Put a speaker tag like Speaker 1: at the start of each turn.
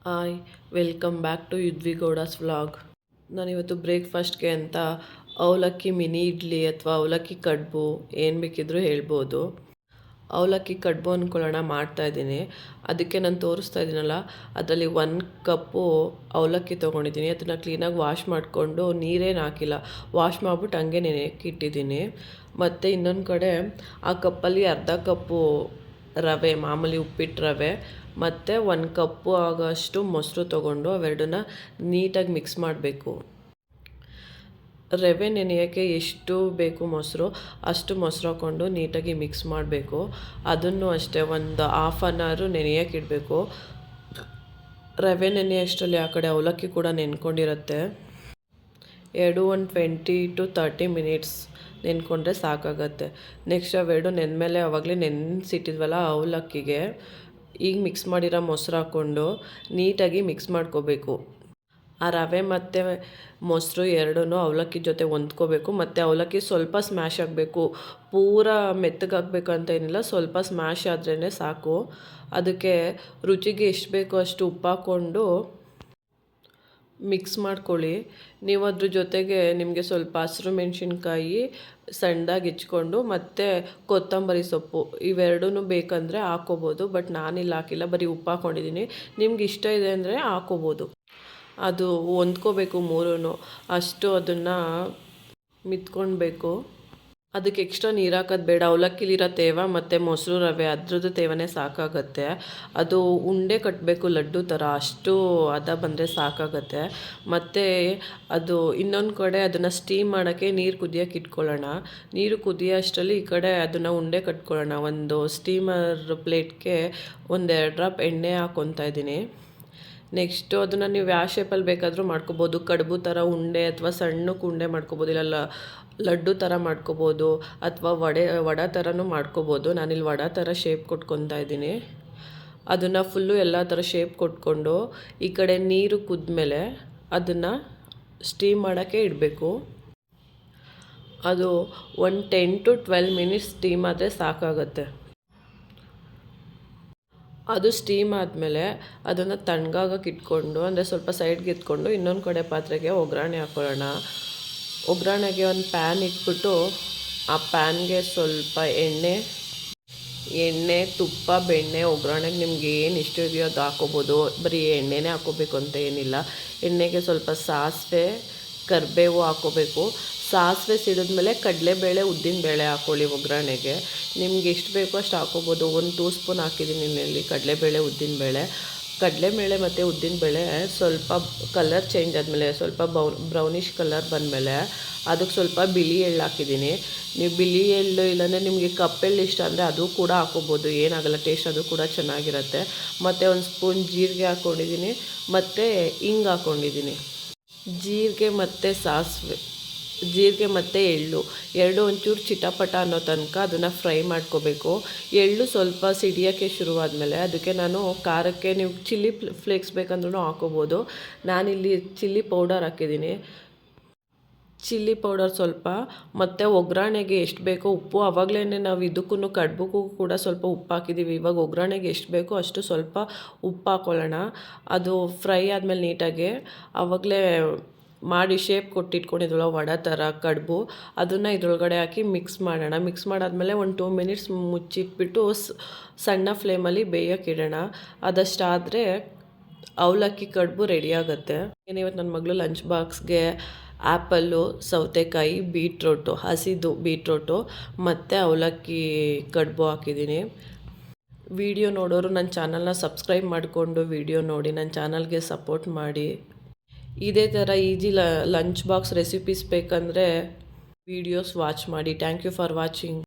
Speaker 1: Hi, welcome back to Yudvi Gowda's vlog. ನಾನಿವತ್ತು ಬ್ರೇಕ್ಫಾಸ್ಟ್ಗೆ ಅಂತ ಅವಲಕ್ಕಿ ಮಿನಿ ಇಡ್ಲಿ ಅಥವಾ ಅವಲಕ್ಕಿ ಕಡುಬು ಏನು ಬೇಕಿದ್ರೂ ಹೇಳ್ಬೋದು. ಅವಲಕ್ಕಿ ಕಡುಬು ಅಂದ್ಕೊಳ್ಳೋಣ ಮಾಡ್ತಾಯಿದ್ದೀನಿ. ಅದಕ್ಕೆ ನಾನು ತೋರಿಸ್ತಾ ಇದ್ದೀನಲ್ಲ, ಅದರಲ್ಲಿ 1 ಕಪ್ಪು ಅವಲಕ್ಕಿ ತೊಗೊಂಡಿದ್ದೀನಿ. ಅದನ್ನು ಕ್ಲೀನಾಗಿ ವಾಶ್ ಮಾಡಿಕೊಂಡು ನೀರೇನು ಹಾಕಿಲ್ಲ, ವಾಶ್ ಮಾಡಿಬಿಟ್ಟು ಹಂಗೆ ನೆನೆಯಕ್ಕೆ ಇಟ್ಟಿದ್ದೀನಿ. ಮತ್ತು ಇನ್ನೊಂದು ಕಡೆ ಆ ಕಪ್ಪಲ್ಲಿ ಅರ್ಧ ಕಪ್ಪು ರವೆ, ಮಾಮೂಲಿ ಉಪ್ಪಿಟ್ಟು ರವೆ, ಮತ್ತು 1 ಕಪ್ಪು ಆಗೋಷ್ಟು ಮೊಸರು ತೊಗೊಂಡು ಅವೆರಡನ್ನ ನೀಟಾಗಿ ಮಿಕ್ಸ್ ಮಾಡಬೇಕು. ರವೆ ನೆನೆಯೋಕ್ಕೆ ಎಷ್ಟು ಬೇಕು ಮೊಸರು, ಅಷ್ಟು ಮೊಸರು ಹಾಕ್ಕೊಂಡು ನೀಟಾಗಿ ಮಿಕ್ಸ್ ಮಾಡಬೇಕು. ಅದನ್ನು ಅಷ್ಟೇ ಒಂದು ಹಾಫ್ ಆನ್ ಅವರ್ ನೆನೆಯೋಕ್ಕೆ ಇಡಬೇಕು. ರವೆ ನೆನೆಯೋಷ್ಟರಲ್ಲಿ ಆ ಕಡೆ ಅವಲಕ್ಕಿ ಕೂಡ ನೆನ್ಕೊಂಡಿರುತ್ತೆ. ಒಂದು 20 to 30 ಮಿನಿಟ್ಸ್ ನೆನ್ಕೊಂಡ್ರೆ ಸಾಕಾಗತ್ತೆ. ನೆಕ್ಸ್ಟ್ ಅವೆರಡು ನೆಂದಮೇಲೆ ಆವಾಗಲೇ ನೆನೆಸಿಟ್ಟಿದ್ವಲ್ಲ ಅವಲಕ್ಕಿಗೆ ಈಗ ಮಿಕ್ಸ್ ಮಾಡಿರೋ ಮೊಸರು ಹಾಕ್ಕೊಂಡು ನೀಟಾಗಿ ಮಿಕ್ಸ್ ಮಾಡ್ಕೋಬೇಕು. ಆ ರವೆ ಮತ್ತು ಮೊಸರು ಎರಡೂ ಅವಲಕ್ಕಿ ಜೊತೆ ಹೊಂದ್ಕೋಬೇಕು. ಮತ್ತು ಅವಲಕ್ಕಿ ಸ್ವಲ್ಪ ಸ್ಮ್ಯಾಶ್ ಆಗಬೇಕು, ಪೂರಾ ಮೆತ್ತಗಾಗಬೇಕು ಅಂತ ಏನಿಲ್ಲ, ಸ್ವಲ್ಪ ಸ್ಮ್ಯಾಶ್ ಆದ್ರೇ ಸಾಕು. ಅದಕ್ಕೆ ರುಚಿಗೆ ಎಷ್ಟು ಬೇಕೋ ಅಷ್ಟು ಉಪ್ಪು ಹಾಕ್ಕೊಂಡು ಮಿಕ್ಸ್ ಮಾಡ್ಕೊಳ್ಳಿ. ನೀವು ಅದ್ರ ಜೊತೆಗೆ ನಿಮಗೆ ಸ್ವಲ್ಪ ಹಸಿರು ಮೆಣಸಿನ್ಕಾಯಿ ಸಣ್ಣದಾಗಿ ಹೆಚ್ಕೊಂಡು ಮತ್ತು ಕೊತ್ತಂಬರಿ ಸೊಪ್ಪು ಇವೆರಡೂ ಬೇಕಂದರೆ ಹಾಕ್ಕೋಬೋದು. ಬಟ್ ನಾನಿಲ್ಲಿ ಹಾಕಿಲ್ಲ, ಬರೀ ಉಪ್ಪು ಹಾಕ್ಕೊಂಡಿದ್ದೀನಿ. ನಿಮ್ಗೆ ಇಷ್ಟ ಇದೆ ಅಂದರೆ ಹಾಕ್ಕೋಬೋದು. ಅದು ಹೊಂದ್ಕೋಬೇಕು ಮೂರೂ, ಅಷ್ಟು ಅದನ್ನು ಮಿತ್ಕೊಳ್ಬೇಕು. ಅದಕ್ಕೆ ಎಕ್ಸ್ಟ್ರಾ ನೀರು ಹಾಕೋದು ಬೇಡ. ಅವಲಕ್ಕಿಲಿರೋ ತೇವ ಮತ್ತು ಮೊಸರು ರವೆ ಅದ್ರದ್ದು ತೇವನೇ ಸಾಕಾಗತ್ತೆ. ಅದು ಉಂಡೆ ಕಟ್ಟಬೇಕು ಲಡ್ಡು ಥರ, ಅಷ್ಟು ಹದ ಬಂದರೆ ಸಾಕಾಗತ್ತೆ. ಮತ್ತು ಅದು ಇನ್ನೊಂದು ಕಡೆ ಅದನ್ನು ಸ್ಟೀಮ್ ಮಾಡೋಕ್ಕೆ ನೀರು ಕುದಿಯೋಕೆ ಇಟ್ಕೊಳ್ಳೋಣ. ನೀರು ಕುದಿಯೋ ಅಷ್ಟರಲ್ಲಿ ಈ ಕಡೆ ಅದನ್ನು ಉಂಡೆ ಕಟ್ಕೊಳ್ಳೋಣ. ಒಂದು ಸ್ಟೀಮರ್ ಪ್ಲೇಟ್ಗೆ 1-2 ಡ್ರಾಪ್ ಎಣ್ಣೆ ಹಾಕ್ಕೊತಾ ಇದ್ದೀನಿ. ನೆಕ್ಸ್ಟು ಅದನ್ನು ನೀವು ಯಾವ ಶೇಪಲ್ಲಿ ಬೇಕಾದರೂ ಮಾಡ್ಕೋಬೋದು. ಕಡುಬು ಥರ ಉಂಡೆ ಅಥವಾ ಸಣ್ಣಕ್ಕೆ ಉಂಡೆ ಮಾಡ್ಕೋಬೋದು, ಇಲ್ಲ ಲಡ್ಡು ಥರ ಮಾಡ್ಕೋಬೋದು, ಅಥವಾ ವಡೆ ಥರನೂ ಮಾಡ್ಕೋಬೋದು. ನಾನಿಲ್ಲಿ ವಡೆ ಥರ ಶೇಪ್ ಕೊಟ್ಕೊತಾ ಇದ್ದೀನಿ. ಅದನ್ನು ಫುಲ್ಲು ಎಲ್ಲ ಥರ ಶೇಪ್ ಕೊಟ್ಕೊಂಡು ಈ ಕಡೆ ನೀರು ಕುದ್ಮೇಲೆ ಅದನ್ನು ಸ್ಟೀಮ್ ಮಾಡೋಕ್ಕೆ ಇಡಬೇಕು. ಅದು 10 to 12 ಮಿನಿಟ್ಸ್ ಸ್ಟೀಮ್ ಆದರೆ ಸಾಕಾಗತ್ತೆ. ಅದು ಸ್ಟೀಮ್ ಆದಮೇಲೆ ಅದನ್ನು ತಣ್ಣಗಾಗಕ್ಕೆ ಇಟ್ಕೊಂಡು, ಅಂದರೆ ಸ್ವಲ್ಪ ಸೈಡ್ಗೆ ಎತ್ಕೊಂಡು ಇನ್ನೊಂದು ಕಡೆ ಪಾತ್ರೆಗೆ ಒಗ್ಗರಣೆ ಹಾಕ್ಕೊಳ್ಳೋಣ. ಒಗ್ಗರಣೆಗೆ ಒಂದು ಪ್ಯಾನ್ ಇಟ್ಬಿಟ್ಟು ಆ ಪ್ಯಾನ್ಗೆ ಸ್ವಲ್ಪ ಎಣ್ಣೆ, ತುಪ್ಪ, ಬೆಣ್ಣೆ, ಒಗ್ಗರಣೆಗೆ ನಿಮ್ಗೆ ಏನು ಇಷ್ಟ ಇದೆಯೋ ಅದು ಹಾಕ್ಕೋಬೋದು. ಬರೀ ಎಣ್ಣೆನೇ ಹಾಕ್ಕೋಬೇಕು ಅಂತ ಏನಿಲ್ಲ. ಎಣ್ಣೆಗೆ ಸ್ವಲ್ಪ ಸಾಸಿವೆ, ಕರಿಬೇವು ಹಾಕ್ಕೋಬೇಕು. ಸಾಸಿವೆ ಸಿಡಿದ್ಮೇಲೆ ಕಡಲೆಬೇಳೆ, ಉದ್ದಿನಬೇಳೆ ಹಾಕ್ಕೊಳ್ಳಿ ಒಗ್ಗರಣೆಗೆ. ನಿಮ್ಗೆ ಎಷ್ಟು ಬೇಕೋ ಅಷ್ಟು ಹಾಕ್ಕೋಬೋದು. 1 2 ಸ್ಪೂನ್ ಹಾಕಿದ್ದೀನಿ ಇಲ್ಲಿ ಕಡಲೆಬೇಳೆ, ಉದ್ದಿನಬೇಳೆ. ಕಡಲೆಬೇಳೆ ಮತ್ತು ಉದ್ದಿನಬೇಳೆ ಸ್ವಲ್ಪ ಕಲರ್ ಚೇಂಜ್ ಆದಮೇಲೆ, ಸ್ವಲ್ಪ ಬ್ರೌನಿಷ್ ಕಲರ್ ಬಂದಮೇಲೆ ಅದಕ್ಕೆ ಸ್ವಲ್ಪ ಬಿಳಿ ಎಳ್ಳು ಹಾಕಿದ್ದೀನಿ. ನೀವು ಬಿಳಿ ಎಳ್ಳು ಇಲ್ಲಾಂದರೆ ನಿಮಗೆ ಕಪ್ಪೆಳ್ಳು ಇಷ್ಟ ಅಂದರೆ ಅದು ಕೂಡ ಹಾಕ್ಕೋಬೋದು, ಏನಾಗಲ್ಲ, ಟೇಸ್ಟ್ ಅದು ಕೂಡ ಚೆನ್ನಾಗಿರುತ್ತೆ. ಮತ್ತು 1 ಸ್ಪೂನ್ ಜೀರಿಗೆ ಹಾಕ್ಕೊಂಡಿದ್ದೀನಿ, ಮತ್ತು ಹಿಂಗೆ ಹಾಕ್ಕೊಂಡಿದ್ದೀನಿ. ಜೀರಿಗೆ ಮತ್ತು ಎಳ್ಳು ಎರಡು ಒಂಚೂರು ಚಿಟಪಟ ಅನ್ನೋ ತನಕ ಅದನ್ನು ಫ್ರೈ ಮಾಡ್ಕೋಬೇಕು. ಎಳ್ಳು ಸ್ವಲ್ಪ ಸಿಡಿಯೋಕ್ಕೆ ಶುರುವಾದಮೇಲೆ ಅದಕ್ಕೆ ನಾನು ಖಾರಕ್ಕೆ ನೀವು ಚಿಲ್ಲಿ ಫ್ಲೇಕ್ಸ್ ಬೇಕಂದ್ರೂ ಹಾಕ್ಕೋಬೋದು. ನಾನಿಲ್ಲಿ ಚಿಲ್ಲಿ ಪೌಡರ್ ಹಾಕಿದ್ದೀನಿ. ಚಿಲ್ಲಿ ಪೌಡರ್ ಸ್ವಲ್ಪ, ಮತ್ತು ಒಗ್ಗರಣೆಗೆ ಎಷ್ಟು ಬೇಕೋ ಉಪ್ಪು. ಆವಾಗಲೇ ನಾವು ಇದಕ್ಕೂ ಕಡುಬುಗೂ ಕೂಡ ಸ್ವಲ್ಪ ಉಪ್ಪು ಹಾಕಿದ್ದೀವಿ. ಇವಾಗ ಒಗ್ಗರಣೆಗೆ ಎಷ್ಟು ಬೇಕೋ ಅಷ್ಟು ಸ್ವಲ್ಪ ಉಪ್ಪು ಹಾಕ್ಕೊಳ್ಳೋಣ. ಅದು ಫ್ರೈ ಆದಮೇಲೆ ನೀಟಾಗಿ ಆವಾಗಲೇ ಮಾಡಿ ಶೇಪ್ ಕೊಟ್ಟಿಟ್ಕೊಂಡಿದ್ವಲ್ಲ ವಡೆ ಥರ ಕಡುಬು, ಅದನ್ನು ಇದ್ರೊಳಗಡೆ ಹಾಕಿ ಮಿಕ್ಸ್ ಮಾಡೋಣ. ಮಿಕ್ಸ್ ಮಾಡಾದಮೇಲೆ 2 ಮಿನಿಟ್ಸ್ ಮುಚ್ಚಿಟ್ಬಿಟ್ಟು ಸಣ್ಣ ಫ್ಲೇಮಲ್ಲಿ ಬೇಯೋಕೆ ಇಡೋಣ. ಅದಷ್ಟಾದರೆ ಅವಲಕ್ಕಿ ಕಡುಬು ರೆಡಿ ಆಗುತ್ತೆ. ಇವತ್ತು ನನ್ನ ಮಗಳು ಲಂಚ್ ಬಾಕ್ಸ್ಗೆ ಆ್ಯಪಲ್ಲು, ಸೌತೆಕಾಯಿ, ಬೀಟ್ರೋಟು, ಹಸಿದು ಬೀಟ್ರೋಟು ಮತ್ತು ಅವಲಕ್ಕಿ ಕಡುಬು ಹಾಕಿದ್ದೀನಿ. ವಿಡಿಯೋ ನೋಡೋರು ನನ್ನ ಚಾನಲ್ನ ಸಬ್ಸ್ಕ್ರೈಬ್ ಮಾಡಿಕೊಂಡು ವಿಡಿಯೋ ನೋಡಿ ನನ್ನ ಚಾನಲ್ಗೆ ಸಪೋರ್ಟ್ ಮಾಡಿ. ಇದೇ ಥರ ಈಜಿ ಲಂಚ್ ಬಾಕ್ಸ್ ರೆಸಿಪೀಸ್ ಬೇಕಂದರೆ ವೀಡಿಯೋಸ್ ವಾಚ್ ಮಾಡಿ. Thank you for watching.